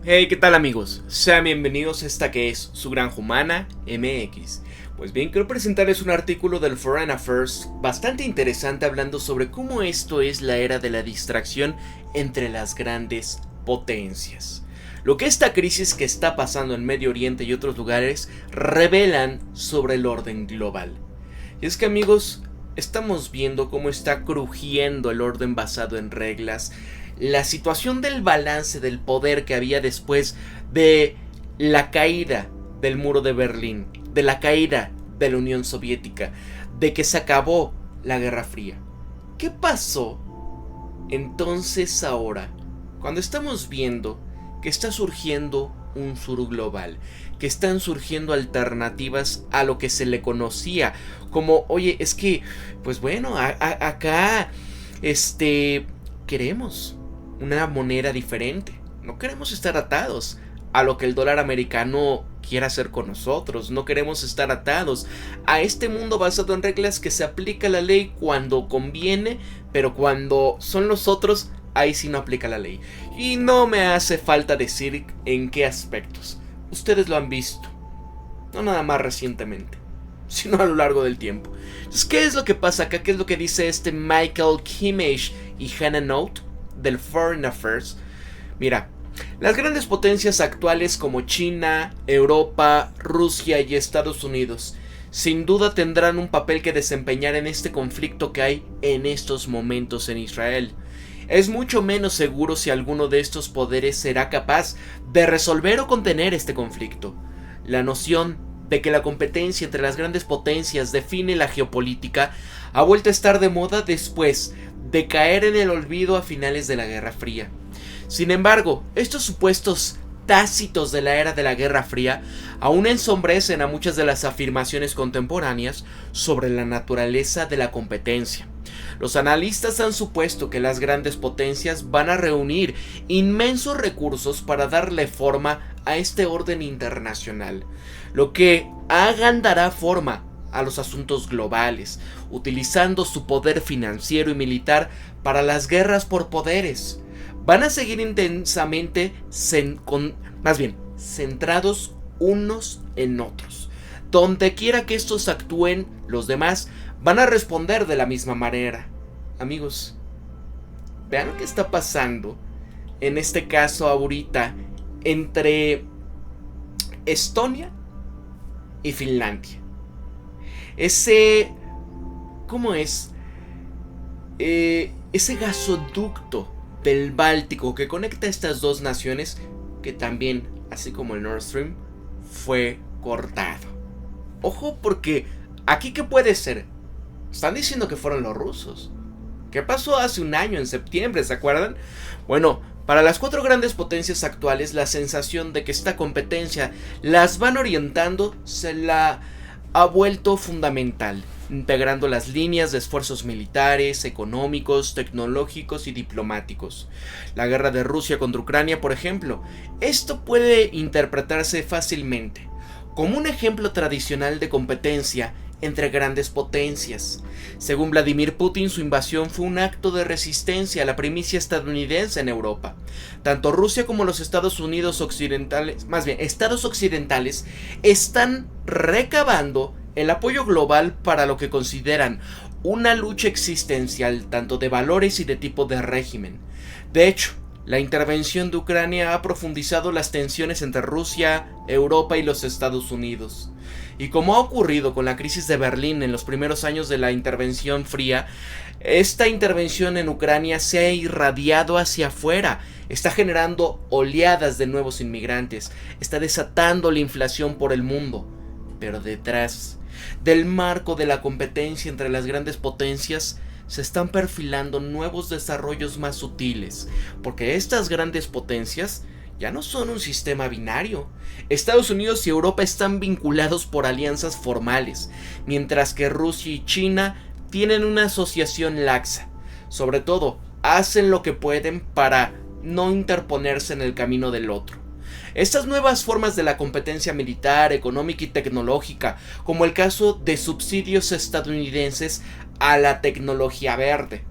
Hey, ¿qué tal amigos? Sean bienvenidos a esta que es su Granja Humana MX. Pues bien, quiero presentarles un artículo del Foreign Affairs bastante interesante hablando sobre cómo esto es la era de la distracción entre las grandes potencias. Lo que esta crisis que está pasando en Medio Oriente y otros lugares revelan sobre el orden global. Y es que amigos, estamos viendo cómo está crujiendo el orden basado en reglas, la situación del balance del poder que había después de la caída del muro de Berlín, de la caída de la Unión Soviética, de que se acabó la Guerra Fría. ¿Qué pasó entonces ahora, cuando estamos viendo que está surgiendo un sur global, que están surgiendo alternativas a lo que se le conocía como, oye, es que, pues bueno, acá, queremos una moneda diferente. No queremos estar atados a lo que el dólar americano quiera hacer con nosotros. No queremos estar atados a este mundo basado en reglas que se aplica la ley cuando conviene, pero cuando son los otros, ahí sí no aplica la ley. Y no me hace falta decir en qué aspectos. Ustedes lo han visto. No nada más recientemente, sino a lo largo del tiempo. Entonces, ¿qué es lo que pasa acá? ¿Qué es lo que dice Michael Kimmage y Hannah Note del Foreign Affairs? Mira, las grandes potencias actuales como China, Europa, Rusia y Estados Unidos sin duda tendrán un papel que desempeñar en este conflicto que hay en estos momentos en Israel. Es mucho menos seguro si alguno de estos poderes será capaz de resolver o contener este conflicto. La noción de que la competencia entre las grandes potencias define la geopolítica ha vuelto a estar de moda después de caer en el olvido a finales de la Guerra Fría. Sin embargo, estos supuestos tácitos de la era de la Guerra Fría aún ensombrecen a muchas de las afirmaciones contemporáneas sobre la naturaleza de la competencia. Los analistas han supuesto que las grandes potencias van a reunir inmensos recursos para darle forma a este orden internacional. Lo que hagan dará forma a los asuntos globales, utilizando su poder financiero y militar para las guerras por poderes. Van a seguir intensamente centrados unos en otros. Donde quiera que estos actúen, los demás van a responder de la misma manera. Amigos, vean lo que está pasando en este caso ahorita entre Estonia y Finlandia. ¿Cómo es? Ese gasoducto del Báltico que conecta a estas dos naciones, que también, así como el Nord Stream, fue cortado. Ojo, porque aquí ¿qué puede ser? Están diciendo que fueron los rusos. ¿Qué pasó hace un año, en septiembre, se acuerdan? Bueno, para las cuatro grandes potencias actuales, la sensación de que esta competencia las van orientando se la ha vuelto fundamental, integrando las líneas de esfuerzos militares, económicos, tecnológicos y diplomáticos. La guerra de Rusia contra Ucrania, por ejemplo, esto puede interpretarse fácilmente como un ejemplo tradicional de competencia entre grandes potencias. Según Vladimir Putin, su invasión fue un acto de resistencia a la primicia estadounidense en Europa. Tanto Rusia como los Estados occidentales, están recabando el apoyo global para lo que consideran una lucha existencial tanto de valores y de tipo de régimen. De hecho, la intervención de Ucrania ha profundizado las tensiones entre Rusia, Europa y los Estados Unidos. Y como ha ocurrido con la crisis de Berlín en los primeros años de la intervención fría, esta intervención en Ucrania se ha irradiado hacia afuera, está generando oleadas de nuevos inmigrantes, está desatando la inflación por el mundo. Pero detrás del marco de la competencia entre las grandes potencias se están perfilando nuevos desarrollos más sutiles, porque estas grandes potencias ya no son un sistema binario. Estados Unidos y Europa están vinculados por alianzas formales, mientras que Rusia y China tienen una asociación laxa. Sobre todo, hacen lo que pueden para no interponerse en el camino del otro. Estas nuevas formas de la competencia militar, económica y tecnológica, como el caso de subsidios estadounidenses a la tecnología verde,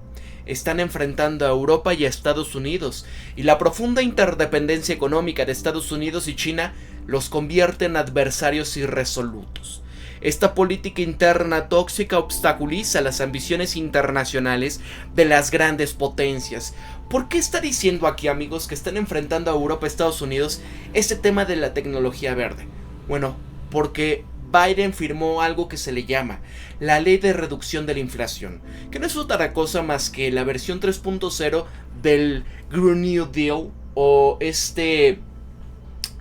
están enfrentando a Europa y a Estados Unidos, y la profunda interdependencia económica de Estados Unidos y China los convierte en adversarios irresolutos. Esta política interna tóxica obstaculiza las ambiciones internacionales de las grandes potencias. ¿Por qué está diciendo aquí, amigos, que están enfrentando a Europa y Estados Unidos este tema de la tecnología verde? Bueno, porque Biden firmó algo que se le llama la Ley de Reducción de la Inflación, que no es otra cosa más que la versión 3.0 del Green New Deal, o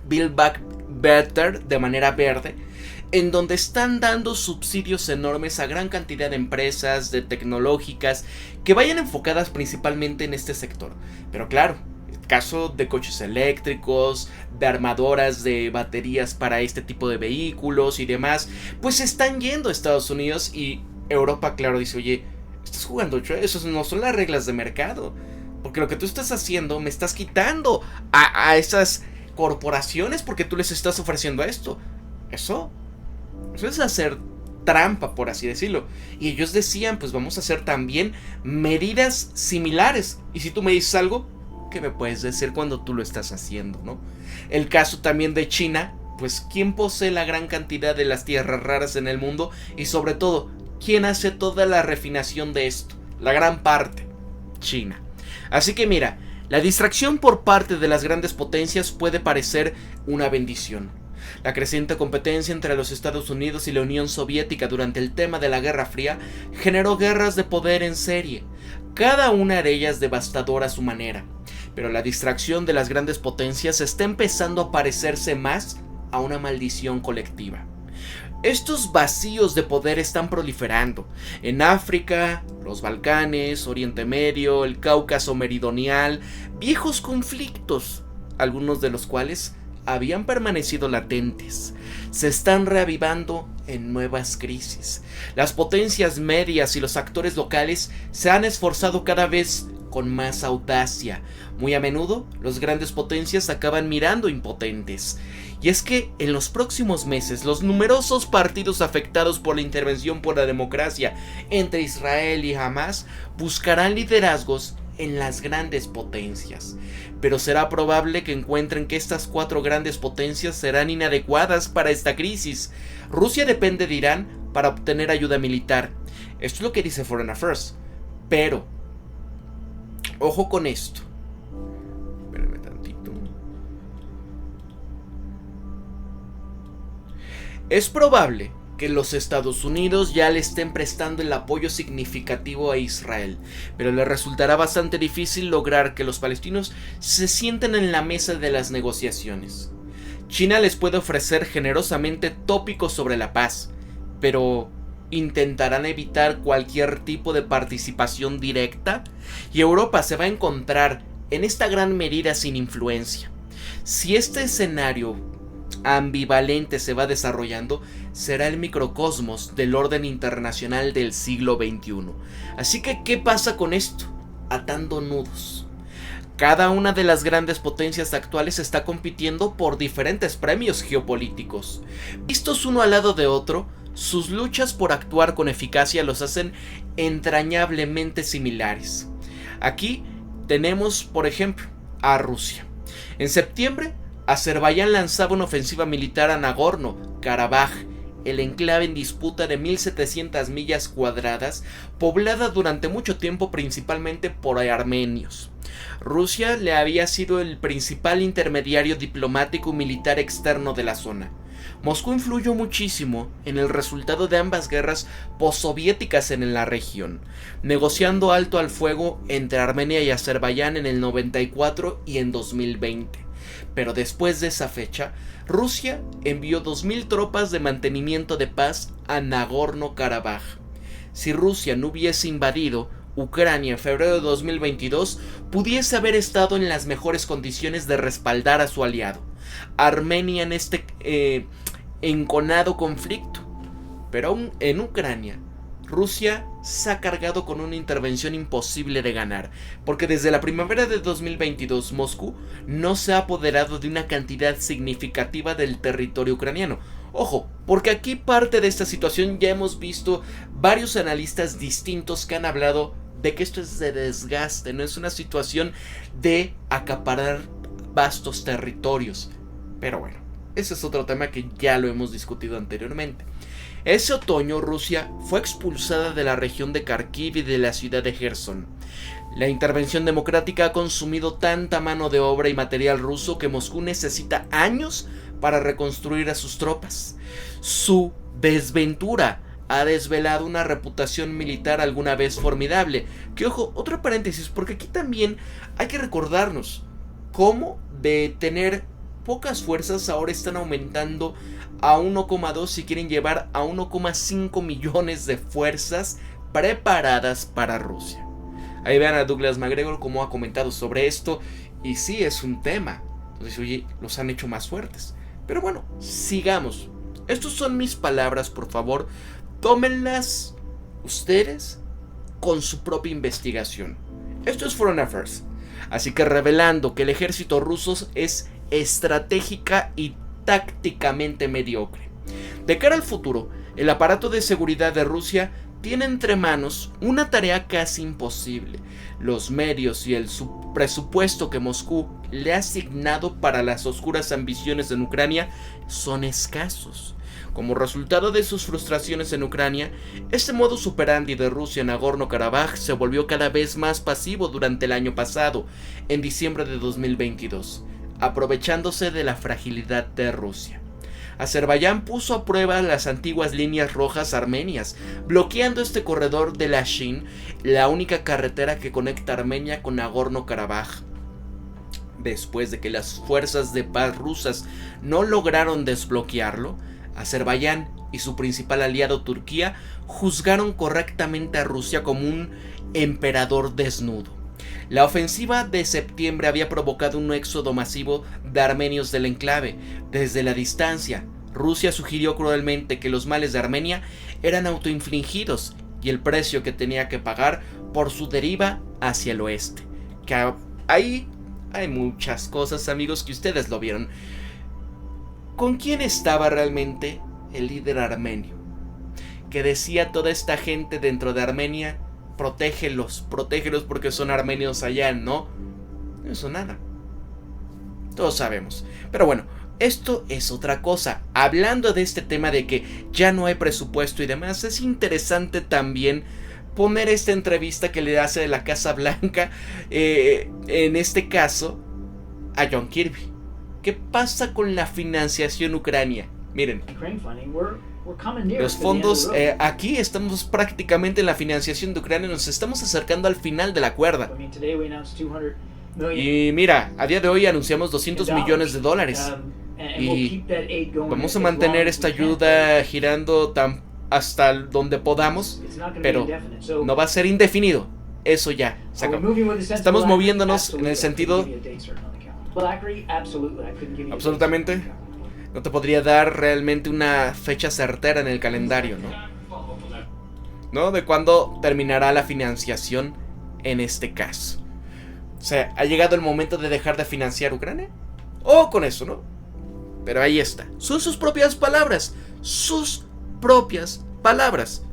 Build Back Better, de manera verde, en donde están dando subsidios enormes a gran cantidad de empresas, de tecnológicas, que vayan enfocadas principalmente en este sector. Pero claro, el caso de coches eléctricos, de armadoras de baterías para este tipo de vehículos y demás, pues están yendo a Estados Unidos, y Europa, claro, dice, oye, estás jugando, esas no son las reglas de mercado, porque lo que tú estás haciendo me estás quitando a esas corporaciones porque tú les estás ofreciendo esto. Eso es hacer trampa, por así decirlo. Y ellos decían, pues vamos a hacer también medidas similares. Y si tú me dices algo, ¿qué me puedes decir cuando tú lo estás haciendo, no? El caso también de China, pues ¿quién posee la gran cantidad de las tierras raras en el mundo? Y sobre todo, ¿quién hace toda la refinación de esto? La gran parte, China. Así que mira, la distracción por parte de las grandes potencias puede parecer una bendición. La creciente competencia entre los Estados Unidos y la Unión Soviética durante el tema de la Guerra Fría generó guerras de poder en serie, cada una de ellas devastadora a su manera. Pero la distracción de las grandes potencias está empezando a parecerse más a una maldición colectiva. Estos vacíos de poder están proliferando en África, los Balcanes, Oriente Medio, el Cáucaso meridional, viejos conflictos, algunos de los cuales habían permanecido latentes, se están reavivando en nuevas crisis. Las potencias medias y los actores locales se han esforzado cada vez con más audacia. Muy a menudo, las grandes potencias acaban mirando impotentes. Y es que en los próximos meses, los numerosos partidos afectados por la intervención por la democracia entre Israel y Hamas buscarán liderazgos en las grandes potencias. Pero será probable que encuentren que estas cuatro grandes potencias serán inadecuadas para esta crisis. Rusia depende de Irán para obtener ayuda militar. Esto es lo que dice Foreign Affairs. Pero, ojo con esto. Espérenme tantito. Es probable que los Estados Unidos ya le estén prestando el apoyo significativo a Israel, pero le resultará bastante difícil lograr que los palestinos se sienten en la mesa de las negociaciones. China les puede ofrecer generosamente tópicos sobre la paz, pero intentarán evitar cualquier tipo de participación directa, y Europa se va a encontrar en esta gran medida sin influencia. Si este escenario ambivalente se va desarrollando, será el microcosmos del orden internacional del siglo XXI. Así que, ¿qué pasa con esto? Atando nudos. Cada una de las grandes potencias actuales está compitiendo por diferentes premios geopolíticos. Vistos uno al lado de otro, sus luchas por actuar con eficacia los hacen entrañablemente similares. Aquí tenemos, por ejemplo, a Rusia. En septiembre, Azerbaiyán lanzaba una ofensiva militar a Nagorno-Karabaj, el enclave en disputa de 1700 millas cuadradas, poblada durante mucho tiempo principalmente por armenios. Rusia le había sido el principal intermediario diplomático y militar externo de la zona. Moscú influyó muchísimo en el resultado de ambas guerras postsoviéticas en la región, negociando alto al fuego entre Armenia y Azerbaiyán en el 94 y en 2020. Pero después de esa fecha, Rusia envió 2000 tropas de mantenimiento de paz a Nagorno-Karabaj. Si Rusia no hubiese invadido Ucrania en febrero de 2022, pudiese haber estado en las mejores condiciones de respaldar a su aliado, Armenia, en este enconado conflicto. Pero aún en Ucrania, Rusia se ha cargado con una intervención imposible de ganar, porque desde la primavera de 2022 Moscú no se ha apoderado de una cantidad significativa del territorio ucraniano. Ojo, porque aquí parte de esta situación ya hemos visto varios analistas distintos que han hablado de que esto es de desgaste, no es una situación de acaparar vastos territorios. Pero bueno, ese es otro tema que ya lo hemos discutido anteriormente. Ese otoño Rusia fue expulsada de la región de Kharkiv y de la ciudad de Gerson. La intervención democrática ha consumido tanta mano de obra y material ruso que Moscú necesita años para reconstruir a sus tropas. Su desventura ha desvelado una reputación militar alguna vez formidable. Que ojo, otro paréntesis, porque aquí también hay que recordarnos cómo de tener pocas fuerzas ahora están aumentando a 1,2 y quieren llevar a 1,5 millones de fuerzas preparadas para Rusia. Ahí vean a Douglas MacGregor como ha comentado sobre esto, y sí es un tema. Entonces, oye, los han hecho más fuertes. Pero bueno, sigamos. Estas son mis palabras, por favor, tómenlas ustedes con su propia investigación. Esto es Foreign Affairs. Así que revelando que el ejército ruso es estratégica y tácticamente mediocre. De cara al futuro, el aparato de seguridad de Rusia tiene entre manos una tarea casi imposible. Los medios y el presupuesto que Moscú le ha asignado para las oscuras ambiciones en Ucrania son escasos. Como resultado de sus frustraciones en Ucrania, este modus operandi de Rusia en Nagorno-Karabaj se volvió cada vez más pasivo durante el año pasado, en diciembre de 2022, aprovechándose de la fragilidad de Rusia. Azerbaiyán puso a prueba las antiguas líneas rojas armenias, bloqueando este corredor de Lashin, la única carretera que conecta Armenia con Nagorno-Karabaj. Después de que las fuerzas de paz rusas no lograron desbloquearlo, Azerbaiyán y su principal aliado Turquía juzgaron correctamente a Rusia como un emperador desnudo. La ofensiva de septiembre había provocado un éxodo masivo de armenios del enclave. Desde la distancia, Rusia sugirió cruelmente que los males de Armenia eran autoinfligidos y el precio que tenía que pagar por su deriva hacia el oeste. Que ahí hay muchas cosas, amigos, que ustedes lo vieron. ¿Con quién estaba realmente el líder armenio? Que decía toda esta gente dentro de Armenia: protégelos porque son armenios allá, ¿no? Eso nada. Todos sabemos. Pero bueno, esto es otra cosa. Hablando de este tema de que ya no hay presupuesto y demás, es interesante también poner esta entrevista que le hace de la Casa Blanca, en este caso, a John Kirby. ¿Qué pasa con la financiación Ucrania? Miren, los fondos, aquí estamos prácticamente en la financiación de Ucrania, nos estamos acercando al final de la cuerda. Y mira, a día de hoy anunciamos 200 millones de dólares. Y vamos a mantener esta ayuda girando hasta donde podamos, pero no va a ser indefinido. Eso ya se acabó. Estamos moviéndonos en el sentido... Absolutamente. No te podría dar realmente una fecha certera en el calendario, ¿no? De cuándo terminará la financiación en este caso. O sea, ¿ha llegado el momento de dejar de financiar Ucrania? O con eso, ¿no? Pero ahí está. Son sus propias palabras. Sus propias palabras.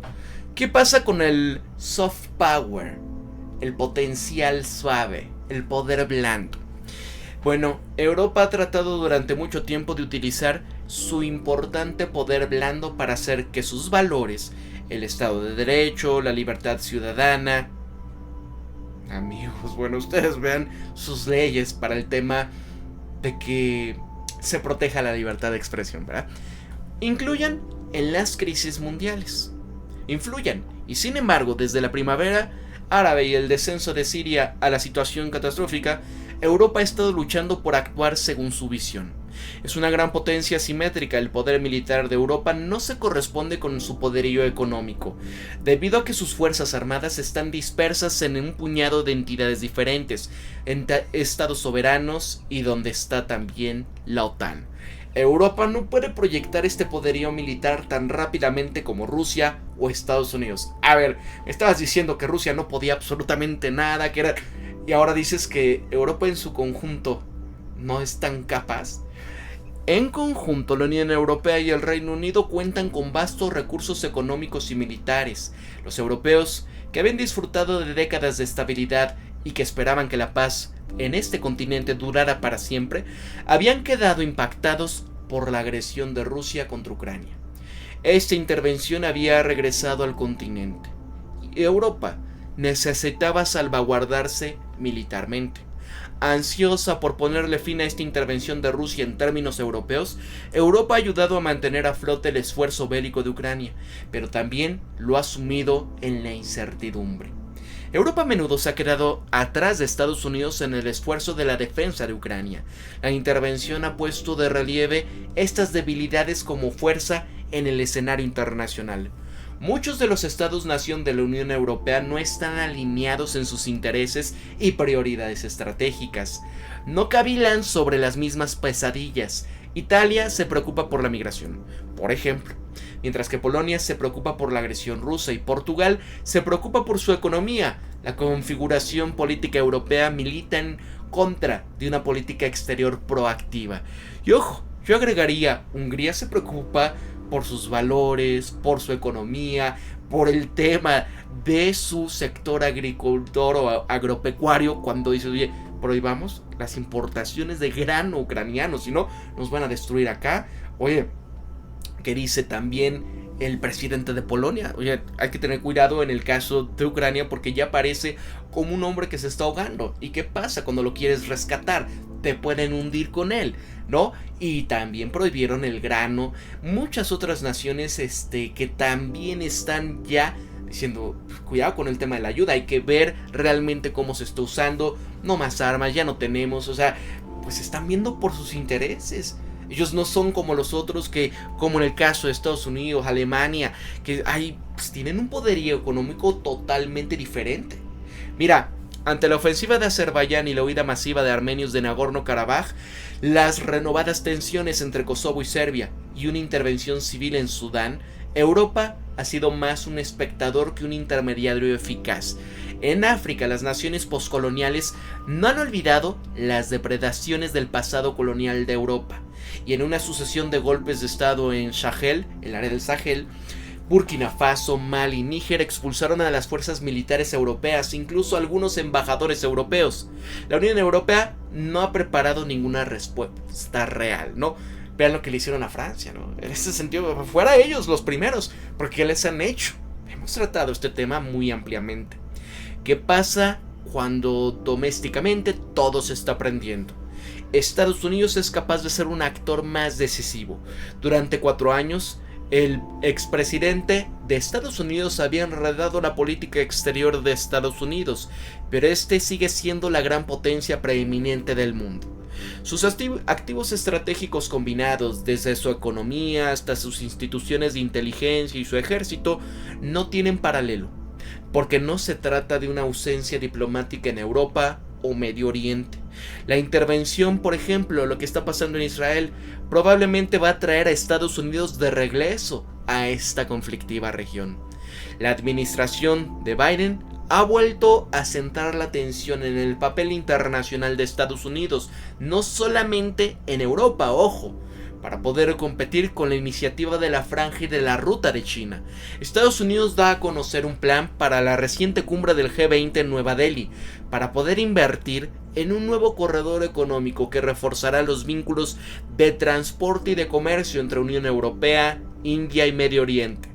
¿Qué pasa con el soft power? El potencial suave. El poder blando. Bueno, Europa ha tratado durante mucho tiempo de utilizar su importante poder blando para hacer que sus valores, el Estado de Derecho, la libertad ciudadana... Amigos, bueno, ustedes vean sus leyes para el tema de que se proteja la libertad de expresión, ¿verdad? Incluyan en las crisis mundiales. Influyan. Y sin embargo, desde la primavera árabe y el descenso de Siria a la situación catastrófica, Europa ha estado luchando por actuar según su visión. Es una gran potencia asimétrica. El poder militar de Europa no se corresponde con su poderío económico, debido a que sus fuerzas armadas están dispersas en un puñado de entidades diferentes, en estados soberanos y donde está también la OTAN. Europa no puede proyectar este poderío militar tan rápidamente como Rusia o Estados Unidos. A ver, me estabas diciendo que Rusia no podía absolutamente nada, que era... Y ahora dices que Europa en su conjunto no es tan capaz. En conjunto, la Unión Europea y el Reino Unido cuentan con vastos recursos económicos y militares. Los europeos que habían disfrutado de décadas de estabilidad y que esperaban que la paz en este continente durara para siempre, habían quedado impactados por la agresión de Rusia contra Ucrania. Esta intervención había regresado al continente y Europa necesitaba salvaguardarse militarmente. Ansiosa por ponerle fin a esta intervención de Rusia en términos europeos, Europa ha ayudado a mantener a flote el esfuerzo bélico de Ucrania, pero también lo ha sumido en la incertidumbre. Europa a menudo se ha quedado atrás de Estados Unidos en el esfuerzo de la defensa de Ucrania. La intervención ha puesto de relieve estas debilidades como fuerza en el escenario internacional. Muchos de los estados-nación de la Unión Europea no están alineados en sus intereses y prioridades estratégicas. No cavilan sobre las mismas pesadillas. Italia se preocupa por la migración, por ejemplo, mientras que Polonia se preocupa por la agresión rusa y Portugal se preocupa por su economía. La configuración política europea milita en contra de una política exterior proactiva. Y ojo, yo agregaría, Hungría se preocupa por sus valores, por su economía, por el tema de su sector agricultor o agropecuario, cuando dice, oye, prohibamos las importaciones de grano ucraniano, si no, nos van a destruir acá. Oye, que dice también el presidente de Polonia, oye, hay que tener cuidado en el caso de Ucrania porque ya parece como un hombre que se está ahogando. ¿Y qué pasa cuando lo quieres rescatar? Te pueden hundir con él, ¿no? Y también prohibieron el grano. Muchas otras naciones que también están ya diciendo, cuidado con el tema de la ayuda, hay que ver realmente cómo se está usando, no más armas, ya no tenemos, o sea, pues están viendo por sus intereses. Ellos no son como los otros que, como en el caso de Estados Unidos, Alemania, que pues tienen un poderío económico totalmente diferente. Mira, ante la ofensiva de Azerbaiyán y la huida masiva de armenios de Nagorno-Karabaj, las renovadas tensiones entre Kosovo y Serbia y una intervención civil en Sudán, Europa ha sido más un espectador que un intermediario eficaz. En África, las naciones poscoloniales no han olvidado las depredaciones del pasado colonial de Europa, y en una sucesión de golpes de estado en Sahel, el área del Sahel, Burkina Faso, Mali y Níger expulsaron a las fuerzas militares europeas, incluso algunos embajadores europeos. La Unión Europea no ha preparado ninguna respuesta real, ¿no? Vean lo que le hicieron a Francia, ¿no? En ese sentido, fuera ellos los primeros, porque les han hecho. Hemos tratado este tema muy ampliamente. ¿Qué pasa cuando domésticamente todo se está prendiendo? Estados Unidos es capaz de ser un actor más decisivo. Durante 4 años, el expresidente de Estados Unidos había enredado la política exterior de Estados Unidos, pero este sigue siendo la gran potencia preeminente del mundo. Sus activos estratégicos combinados, desde su economía hasta sus instituciones de inteligencia y su ejército, no tienen paralelo, porque no se trata de una ausencia diplomática en Europa o Medio Oriente. La intervención, por ejemplo, lo que está pasando en Israel, probablemente va a traer a Estados Unidos de regreso a esta conflictiva región. La administración de Biden ha vuelto a centrar la atención en el papel internacional de Estados Unidos, no solamente en Europa, ojo, para poder competir con la iniciativa de la Franja y de la Ruta de China. Estados Unidos da a conocer un plan para la reciente cumbre del G20 en Nueva Delhi, para poder invertir en un nuevo corredor económico que reforzará los vínculos de transporte y de comercio entre Unión Europea, India y Medio Oriente.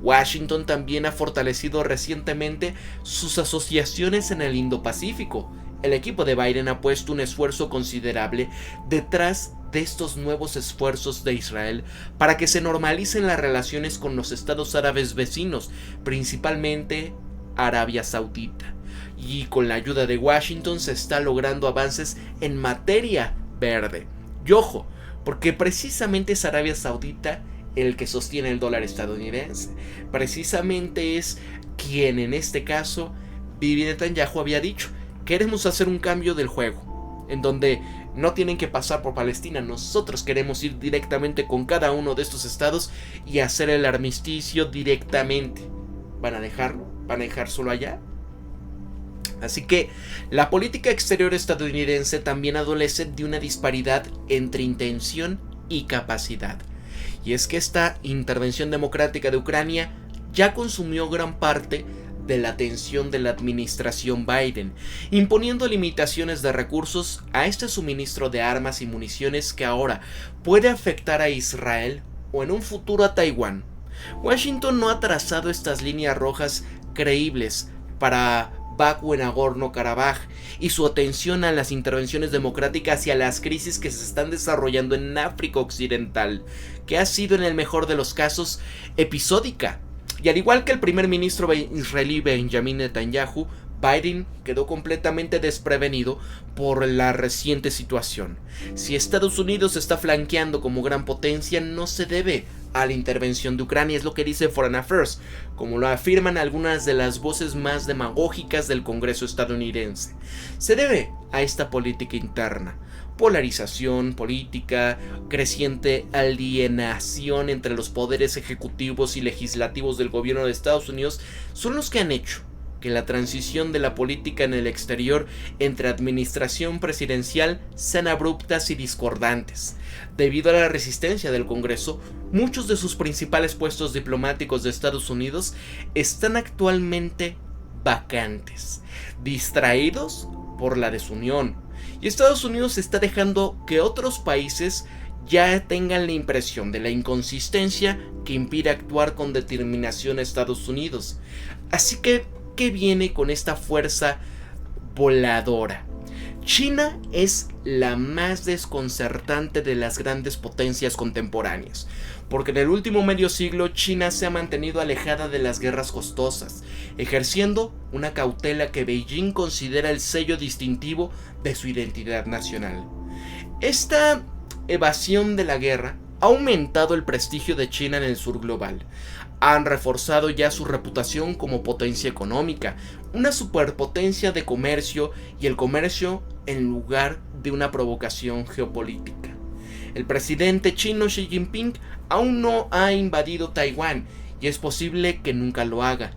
Washington también ha fortalecido recientemente sus asociaciones en el Indo-Pacífico. El equipo de Biden ha puesto un esfuerzo considerable detrás de estos nuevos esfuerzos de Israel para que se normalicen las relaciones con los estados árabes vecinos, principalmente Arabia Saudita. Y con la ayuda de Washington se está logrando avances en materia verde. Y ojo, porque precisamente es Arabia Saudita el que sostiene el dólar estadounidense. Precisamente es quien en este caso Bibi Netanyahu había dicho: queremos hacer un cambio del juego, en donde no tienen que pasar por Palestina, nosotros queremos ir directamente con cada uno de estos estados y hacer el armisticio directamente. ¿Van a dejarlo? ¿Van a dejar solo allá? Así que la política exterior estadounidense también adolece de una disparidad entre intención y capacidad. Y es que esta intervención democrática de Ucrania ya consumió gran parte de la atención de la administración Biden, imponiendo limitaciones de recursos a este suministro de armas y municiones que ahora puede afectar a Israel o en un futuro a Taiwán. Washington no ha trazado estas líneas rojas creíbles para Baku en Nagorno-Karabaj y su atención a las intervenciones democráticas y a las crisis que se están desarrollando en África Occidental, que ha sido en el mejor de los casos episódica. Y al igual que el primer ministro israelí Benjamin Netanyahu, Biden quedó completamente desprevenido por la reciente situación. Si Estados Unidos está flanqueando como gran potencia, no se debe a la intervención de Ucrania, es lo que dice Foreign Affairs, como lo afirman algunas de las voces más demagógicas del Congreso estadounidense. Se debe a esta política interna, polarización política, creciente alienación entre los poderes ejecutivos y legislativos del gobierno de Estados Unidos, son los que han hecho que la transición de la política en el exterior entre administración presidencial sean abruptas y discordantes. Debido a la resistencia del Congreso, muchos de sus principales puestos diplomáticos de Estados Unidos están actualmente vacantes, distraídos por la desunión, y Estados Unidos está dejando que otros países ya tengan la impresión de la inconsistencia que impide actuar con determinación a Estados Unidos. Así que, ¿qué viene con esta fuerza voladora? China es la más desconcertante de las grandes potencias contemporáneas, porque en el último medio siglo China se ha mantenido alejada de las guerras costosas, ejerciendo una cautela que Beijing considera el sello distintivo de su identidad nacional. Esta evasión de la guerra ha aumentado el prestigio de China en el sur global. Han reforzado ya su reputación como potencia económica, una superpotencia de comercio, y el comercio en lugar de una provocación geopolítica. El presidente chino Xi Jinping aún no ha invadido Taiwán y es posible que nunca lo haga.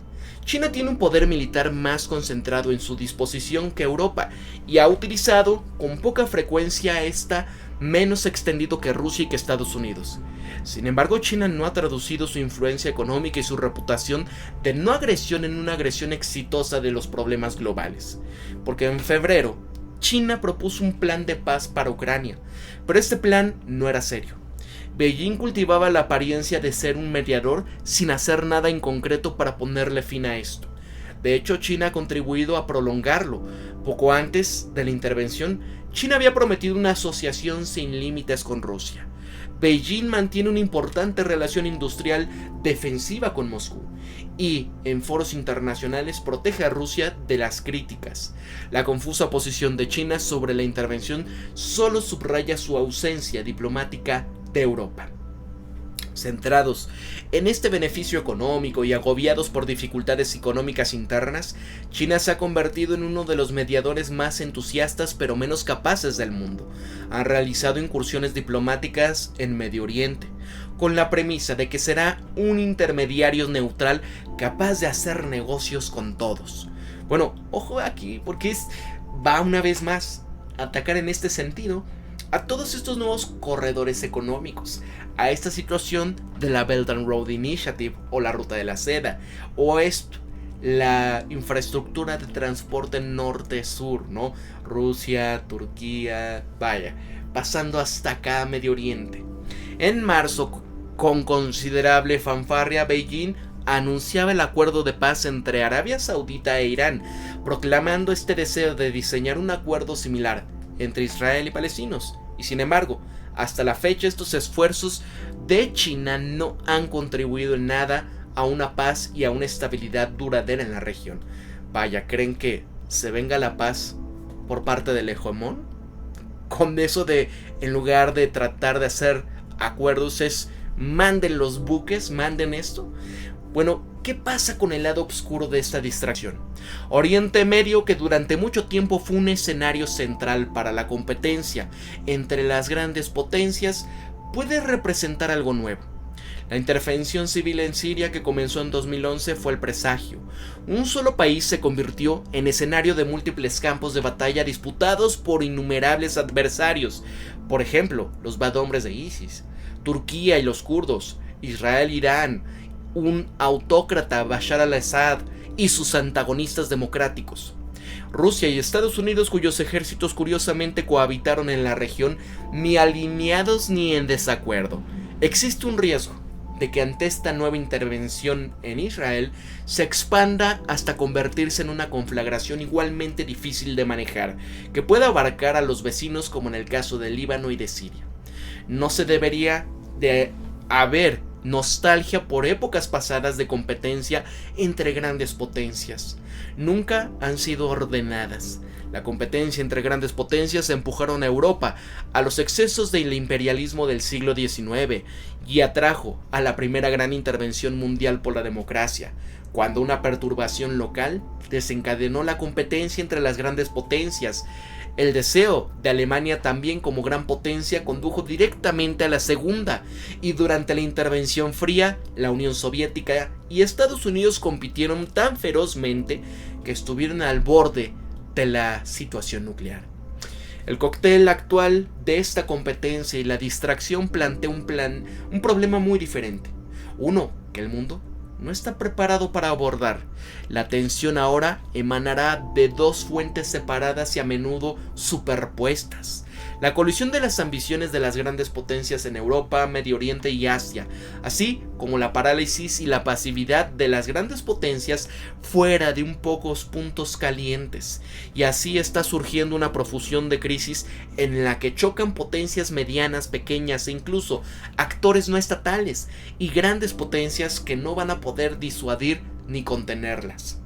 China tiene un poder militar más concentrado en su disposición que Europa y ha utilizado con poca frecuencia esta menos extendido que Rusia y que Estados Unidos. Sin embargo, China no ha traducido su influencia económica y su reputación de no agresión en una agresión exitosa de los problemas globales. Porque en febrero, China propuso un plan de paz para Ucrania, pero este plan no era serio. Beijing cultivaba la apariencia de ser un mediador sin hacer nada en concreto para ponerle fin a esto. De hecho, China ha contribuido a prolongarlo. Poco antes de la intervención, China había prometido una asociación sin límites con Rusia. Beijing mantiene una importante relación industrial defensiva con Moscú y, en foros internacionales, protege a Rusia de las críticas. La confusa posición de China sobre la intervención solo subraya su ausencia diplomática de Europa. Centrados en este beneficio económico y agobiados por dificultades económicas internas, China se ha convertido en uno de los mediadores más entusiastas pero menos capaces del mundo. Han realizado incursiones diplomáticas en Medio Oriente, con la premisa de que será un intermediario neutral capaz de hacer negocios con todos. Bueno, ojo aquí, porque va una vez más a atacar en este sentido a todos estos nuevos corredores económicos, a esta situación de la Belt and Road Initiative o la Ruta de la Seda, o esto, la infraestructura de transporte norte-sur, ¿no? Rusia, Turquía, vaya, pasando hasta acá a Medio Oriente. En marzo, con considerable fanfarria, Beijing anunciaba el acuerdo de paz entre Arabia Saudita e Irán, proclamando este deseo de diseñar un acuerdo similar entre Israel y palestinos. Y sin embargo, hasta la fecha estos esfuerzos de China no han contribuido en nada a una paz y a una estabilidad duradera en la región. Vaya, ¿creen que se venga la paz por parte del hegemón? Con eso de, en lugar de tratar de hacer acuerdos, es manden los buques, manden esto. Bueno, ¿qué pasa con el lado oscuro de esta distracción? Oriente Medio, que durante mucho tiempo fue un escenario central para la competencia entre las grandes potencias, puede representar algo nuevo. La intervención civil en Siria, que comenzó en 2011, fue el presagio. Un solo país se convirtió en escenario de múltiples campos de batalla disputados por innumerables adversarios. Por ejemplo, los Bad Hombres de ISIS, Turquía y los kurdos, Israel, Irán, un autócrata Bashar al-Assad y sus antagonistas democráticos. Rusia y Estados Unidos, cuyos ejércitos curiosamente cohabitaron en la región, ni alineados ni en desacuerdo. Existe un riesgo de que ante esta nueva intervención en Israel se expanda hasta convertirse en una conflagración igualmente difícil de manejar, que pueda abarcar a los vecinos como en el caso de Líbano y de Siria. No se debería de haber nostalgia por épocas pasadas de competencia entre grandes potencias. Nunca han sido ordenadas. La competencia entre grandes potencias empujaron a Europa a los excesos del imperialismo del siglo XIX y atrajo a la primera gran intervención mundial por la democracia, cuando una perturbación local desencadenó la competencia entre las grandes potencias. El deseo de Alemania también como gran potencia condujo directamente a la segunda, y durante la intervención fría, la Unión Soviética y Estados Unidos compitieron tan ferozmente que estuvieron al borde de la situación nuclear. El cóctel actual de esta competencia y la distracción plantea un problema muy diferente. Uno que el mundo no está preparado para abordar. La tensión ahora emanará de dos fuentes separadas y a menudo superpuestas. La colisión de las ambiciones de las grandes potencias en Europa, Medio Oriente y Asia, así como la parálisis y la pasividad de las grandes potencias fuera de un pocos puntos calientes. Y así está surgiendo una profusión de crisis en la que chocan potencias medianas, pequeñas e incluso actores no estatales y grandes potencias que no van a poder disuadir ni contenerlas.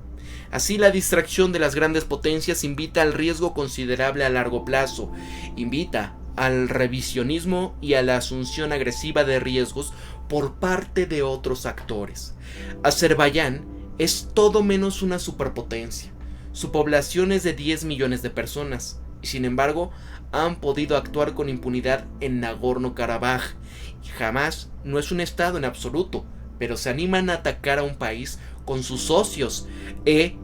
Así, la distracción de las grandes potencias invita al riesgo considerable a largo plazo, invita al revisionismo y a la asunción agresiva de riesgos por parte de otros actores. Azerbaiyán es todo menos una superpotencia. Su población es de 10 millones de personas y sin embargo han podido actuar con impunidad en Nagorno-Karabaj. Jamás no es un estado en absoluto, pero se animan a atacar a un país con sus socios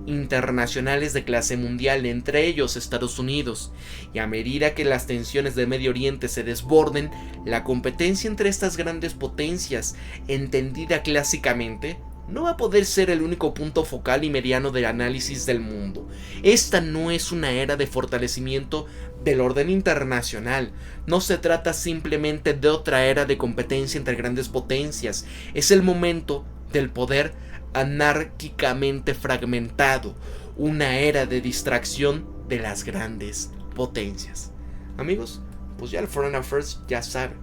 internacionales de clase mundial, entre ellos Estados Unidos. Y a medida que las tensiones de Medio Oriente se desborden, la competencia entre estas grandes potencias, entendida clásicamente, no va a poder ser el único punto focal y mediano del análisis del mundo. Esta no es una era de fortalecimiento del orden internacional. No se trata simplemente de otra era de competencia entre grandes potencias. Es el momento del poder anárquicamente fragmentado, una era de distracción de las grandes potencias. Amigos, pues ya el Foreign Affairs ya sabe,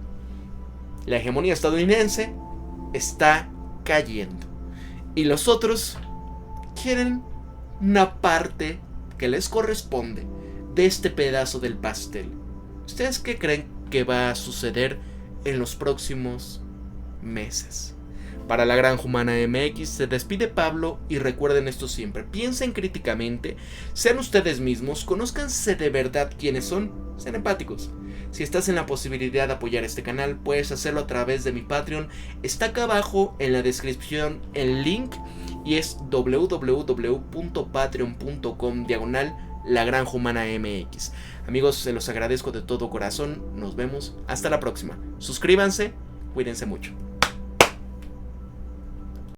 la hegemonía estadounidense está cayendo y los otros quieren una parte que les corresponde de este pedazo del pastel. ¿Ustedes qué creen que va a suceder en los próximos meses? Para la Gran Humana MX se despide Pablo y recuerden esto siempre: piensen críticamente, sean ustedes mismos, conózcanse de verdad quiénes son, sean empáticos. Si estás en la posibilidad de apoyar este canal, puedes hacerlo a través de mi Patreon. Está acá abajo en la descripción el link y es www.patreon.com/La Gran Humana MX. Amigos, se los agradezco de todo corazón, nos vemos hasta la próxima. Suscríbanse, cuídense mucho.